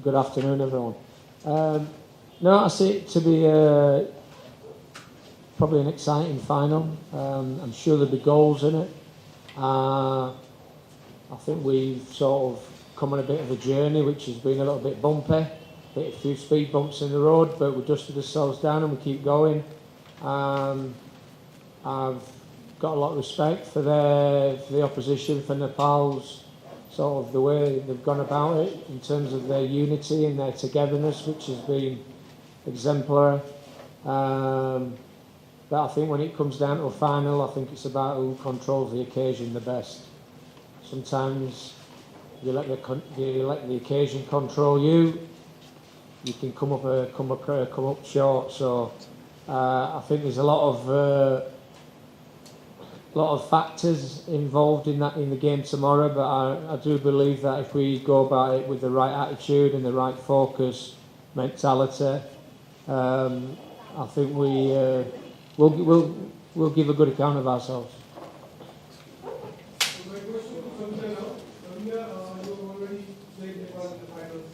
good afternoon, everyone. No, I see it to be probably an exciting final. I'm sure there'll be goals in it. I think we've sort of come on a bit of a journey, which has been a little bit bumpy, a few speed bumps in the road, but we dusted ourselves down and we keep going. I've got a lot of respect for the opposition, for Nepal's sort of the way they've gone about it in terms of their unity and their togetherness, which has been exemplary. But I think when it comes down to a final, I think it's about who controls the occasion the best. Sometimes you let the occasion control you. You can come up short. So I think there's a lot of factors involved in the game tomorrow. But I do believe that if we go about it with the right attitude and the right focus, mentality, I think we'll give a good account of ourselves. My question to Sabina now. Sabina, you already played Nepal in the finals.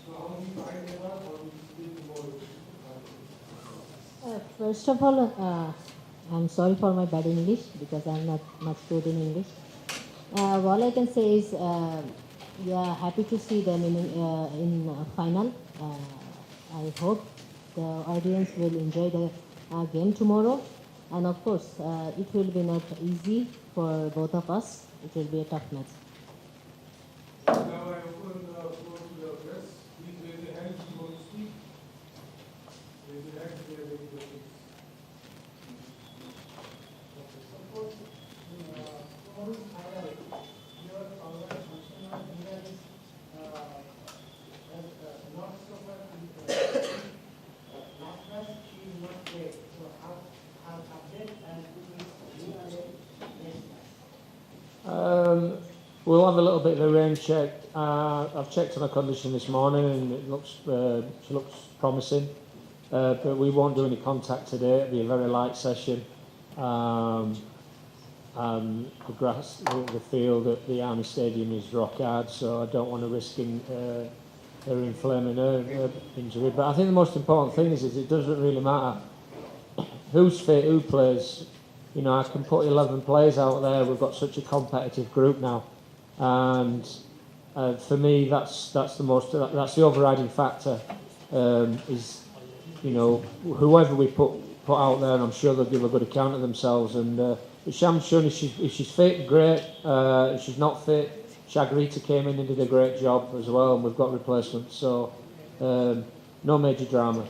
So how do you find Nepal? How do you feel tomorrow? First of all, I'm sorry for my bad English because I'm not much good in English. All I can say is we are happy to see them in a final. I hope the audience will enjoy the game tomorrow. And of course, it will be not easy for both of us. It will be a tough match. Now I open the floor to the press. Please raise your hands if you want to speak. Raise your hands if you have any questions. We'll have a little bit of a rain check. I've checked on her condition this morning and it looks she looks promising. But we won't do any contact today. It'll be a very light session. The grass, the field at the Army Stadium is rock hard, so I don't want to risk her inflaming her injury. But I think the most important thing is it doesn't really matter who's fit, who plays. You know, I can put 11 players out there. We've got such a competitive group now, and for me, that's the overriding factor. Is, you know, whoever we put out there, and I'm sure they'll give a good account of themselves. And I'm sure if she's fit, great. If she's not fit, Shagrita came in and did a great job as well, and we've got replacements. So no major drama.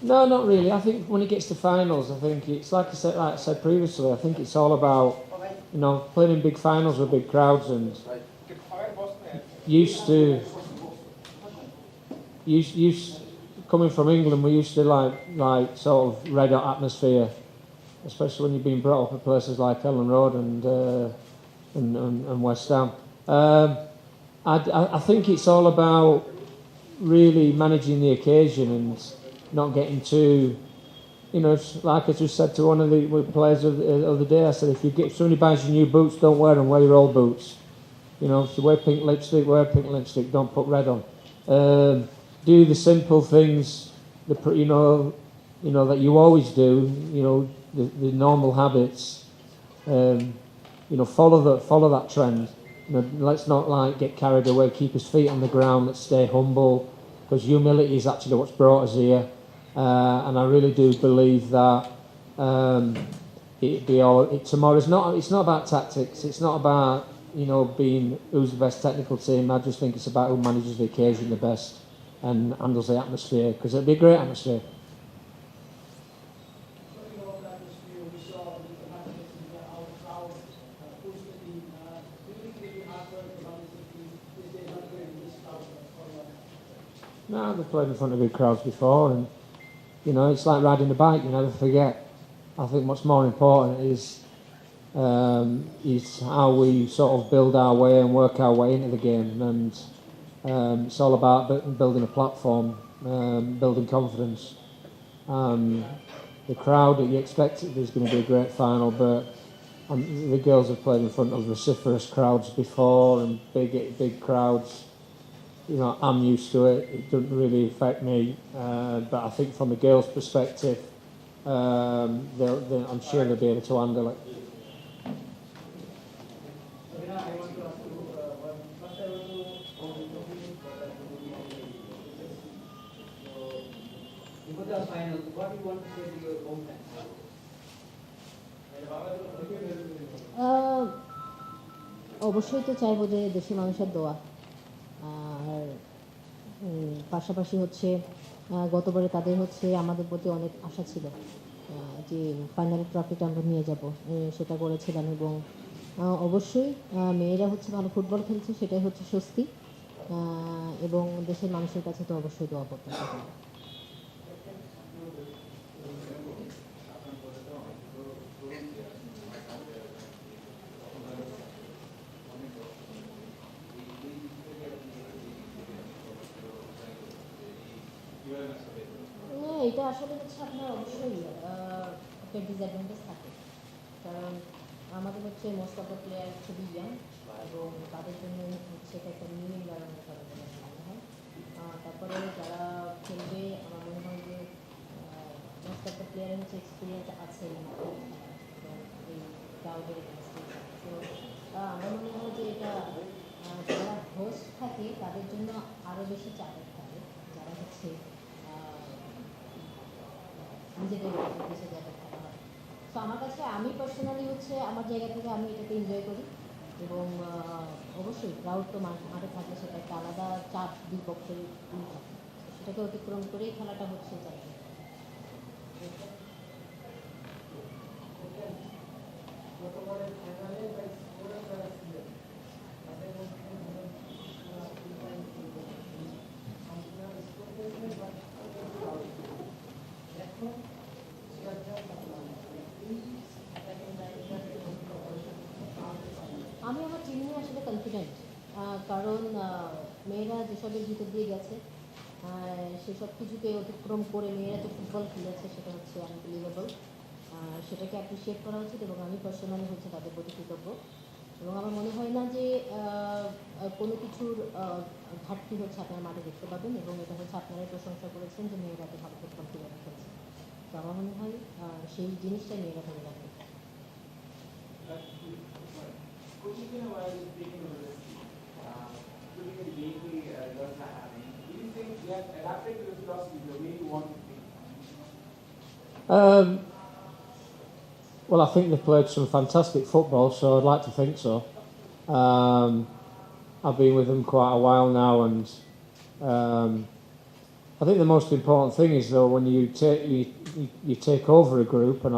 No, not really. I think when it gets to finals, I think it's like I said previously. I think it's all about, you know, playing in big finals with big crowds, and used coming from England, we used to like sort of red hot atmosphere, especially when you've been brought up at places like Ellen Road and West Ham. I think it's all about really managing the occasion and not getting too, you know, like I just said to one of the players the other day, I said, if somebody buys you new boots, don't wear them, wear your old boots. You know, if you wear pink lipstick, don't put red on. Do the simple things, you know that you always do, you know, the normal habits. You know, follow that trend. You know, let's not like get carried away, keep his feet on the ground, let's stay humble, because humility is actually what's brought us here. And I really do believe that tomorrow it's not about tactics. It's not about, you know, being who's the best technical team. I just think it's about who manages the occasion the best and handles the atmosphere, because it'll be a great atmosphere. No, they've played in front of big crowds before, and you know, it's like riding a bike. You never forget. I think what's more important is how we sort of build our way and work our way into the game. And It's all about building a platform, building confidence. The crowd, you expect there's going to be a great final, but the girls have played in front of vociferous crowds before and big crowds. You know, I'm used to it. It doesn't really affect me. But I think from the girls' perspective, I'm sure they'll be able to handle it. Sabina, I want to ask you, first I want to congratulate for that So, before the final, what do you want to say to your home fans? অবশ্যই তো চাইবো যে দেশি মানুষের দোয়া আর পাশাপাশি হচ্ছে গতবারে তাদের হচ্ছে আমাদের প্রতি অনেক আশা ছিল যে ফাইনাল ট্রফিটা আমরা নিয়ে যাব সেটা করেছিলাম এবং অবশ্যই মেয়েরা হচ্ছে ভালো ফুটবল খেলছে সেটাই হচ্ছে স্বস্তি এবং দেশের মানুষের কাছে তো অবশ্যই দোয়া করতে হবে এটা আসলে হচ্ছে আপনার অবশ্যই একটা ডিসঅ্যাডভান্টেজ থাকে কারণ আমাদের হচ্ছে মোস্ট অফ দ্য প্লেয়ার খুবই ইয়াং এবং তাদের জন্য হচ্ছে এটা একটা নিউ এনভায়রনমেন্ট হবে বলে মনে হয় তারপরে যারা খেলবে আমার মনে হয় যে মোস্ট অফ দ্য প্লেয়ারের হচ্ছে এক্সপিরিয়েন্স আছে এই ক্রাউডের তো আমার মনে হয় যে এটা যারা হোস্ট থাকে তাদের জন্য আরও বেশি চাপের থাকে যারা হচ্ছে নিজেদের দেশে যাতে থাকা হয় তো আমার কাছে আমি পার্সোনালি হচ্ছে আমার জায়গা থেকে আমি এটাকে এনজয় করি এবং অবশ্যই ক্রাউড তো মাঠে থাকলে সেটা একটা আলাদা চাপ দুই পক্ষের থাকে সেটাকে অতিক্রম করেই খেলাটা হচ্ছে চাই আমি আমার টিম নিয়ে আসলে কনফিডেন্ট কারণ মেয়েরা যেসবের ভিতর দিয়ে গেছে সেসব কিছুকে অতিক্রম করে মেয়েরা যে ফুটবল খেলেছে সেটা হচ্ছে আনবিলিভেবল সেটাকে অ্যাপ্রিসিয়েট করা উচিত এবং আমি পার্সোনালি হচ্ছে তাদের প্রতি কৃতজ্ঞ এবং আমার মনে হয় না যে কোনো কিছুর ঘাটতি হচ্ছে আপনারা মাঠে দেখতে পাবেন এবং এটা হচ্ছে আপনারাই প্রশংসা করেছেন যে মেয়েরা এত ভালো ফুটবল কীভাবে খেলছে তো আমার মনে হয় সেই জিনিসটাই মেয়েরা ধরে রাখবে Well, I think they've played some fantastic football, so I'd like to think so. I've been with them quite a while now, and I think the most important thing is though when you take over a group, and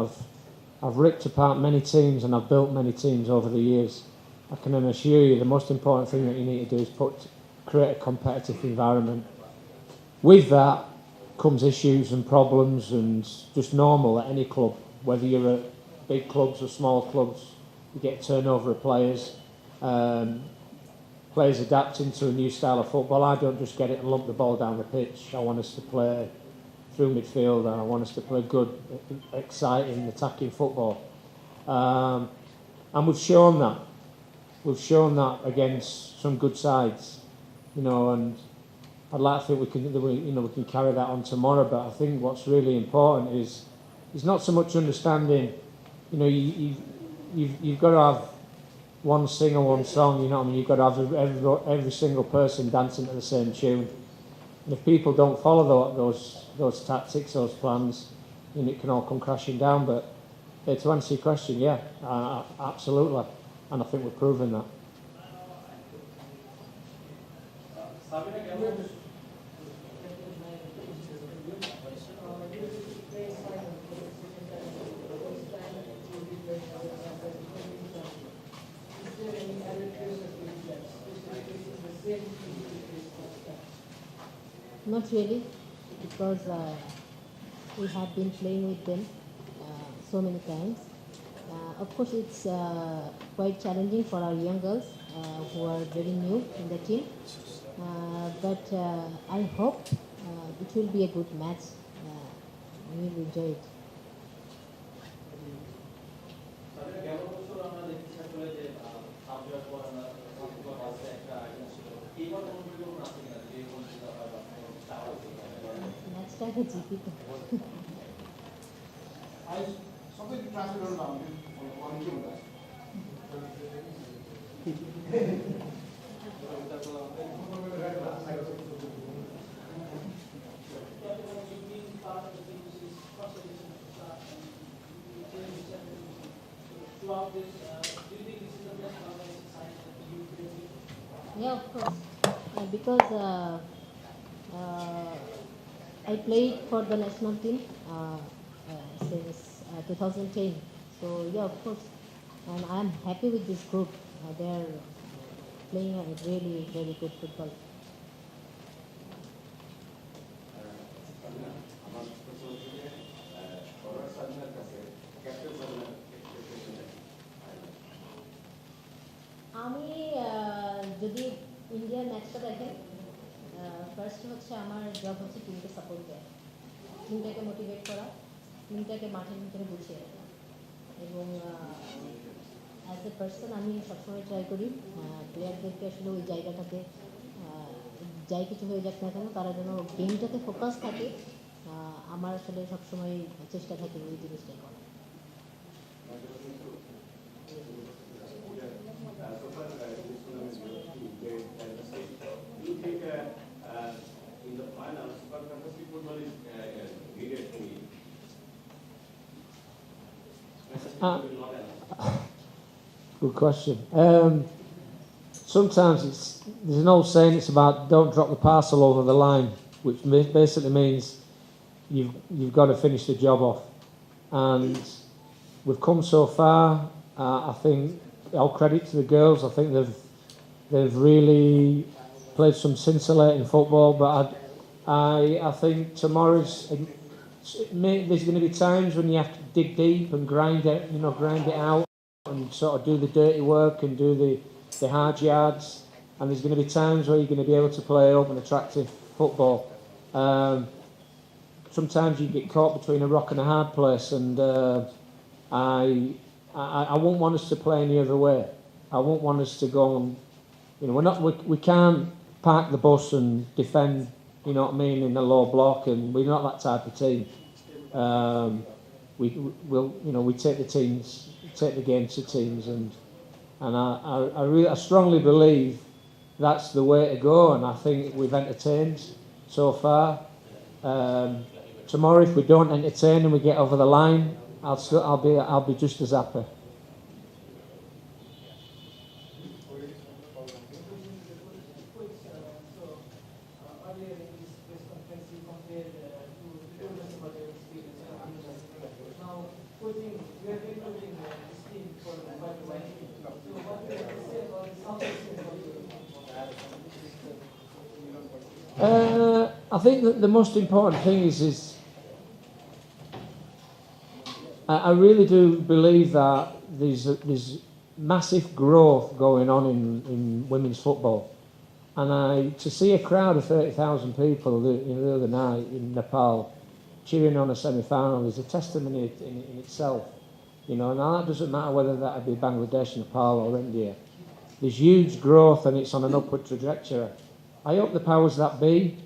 I've ripped apart many teams and I've built many teams over the years. I can assure you the most important thing that you need to do is create a competitive environment. With that comes issues and problems, and just normal at any club, whether you're at big clubs or small clubs, you get turnover of players. Players adapting to a new style of football. I don't just get it and lump the ball down the pitch. I want us to play through midfield, and I want us to play good, exciting, attacking football. And we've shown that. We've shown that against some good sides, you know. And I'd like to think we can carry that on tomorrow. But I think what's really important is not so much understanding. You know, you've got to have one singer, one song. You know what I mean? You've got to have every single person dancing to the same tune. And if people don't follow those tactics, those plans, then it can all come crashing down. But to answer your question, yeah, absolutely, and I think we're proving that. Not really, because we have been playing with them so many times. Of course, it's quite challenging for our young girls who are very new in the team. but I hope it will be a good match. We will enjoy it. ম্যাচটাকে জিতি তো सबै transfer गर्नु भन्नु के हुन्छ Yeah, of course. Because I played for the national team since 2010. So yeah, of course. And I am happy with this group. They are playing a really very good football. আমি যদি ইন্ডিয়ার ম্যাচটা দেখেন first হচ্ছে আমার job হচ্ছে টিমকে support দেওয়া, টিমটাকে মোটিভেট করা, টিমটাকে মাঠের ভিতরে গুছিয়ে রাখা, এবং অ্যাজ এ পার্সন আমি সবসময় ট্রাই করি প্লেয়ারদেরকে আসলে ওই জায়গাটাতে যাই কিছু হয়ে যাক না কেন তারা যেন গেমটাতে ফোকাস থাকে। আমার আসলে সবসময় চেষ্টা থাকে ওই জিনিসটাই করা। Good question. Sometimes there's an old saying, it's about don't drop the parcel over the line, which basically means you've got to finish the job off. And we've come so far. I think all credit to the girls. I think they've really played some scintillating football. But I think tomorrow's there's going to be times when you have to dig deep and grind it out and sort of do the dirty work and do the hard yards. And there's going to be times where you're going to be able to play open, attractive football. Sometimes you get caught between a rock and a hard place, and I won't want us to play any other way. I won't want us to go and, we can't park the bus and defend, you know what I mean, in a low block, and we're not that type of team. We take the game to teams, and I strongly believe that's the way to go, and I think we've entertained so far. Tomorrow, if we don't entertain and we get over the line, I'll be just as happy. I think that the most important thing is I really do believe that there's massive growth going on in women's football, and to see a crowd of 30,000 people the other night in Nepal cheering on a semi-final is a testimony in itself. Now that doesn't matter whether that would be Bangladesh, Nepal or India. There's huge growth and it's on an upward trajectory. I hope the powers that be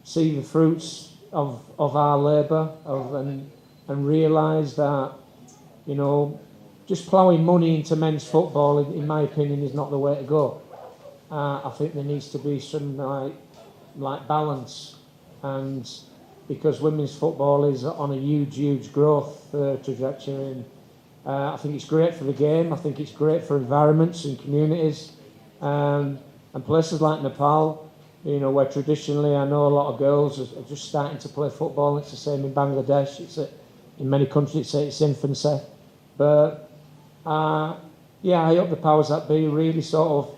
see the fruits of our labour and realise that, just ploughing money into men's football, in my opinion, is not the way to go. I think there needs to be some like balance, and because women's football is on a huge growth trajectory, and I think it's great for the game. I think it's great for environments and communities, and places like Nepal, where traditionally I know a lot of girls are just starting to play football. It's the same in Bangladesh. In many countries it's its infancy. But I hope the powers that be really sort of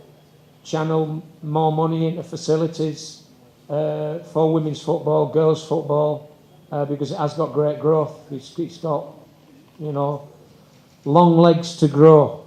channel more money into facilities for women's football, girls' football, because it has got great growth. It's got, long legs to grow.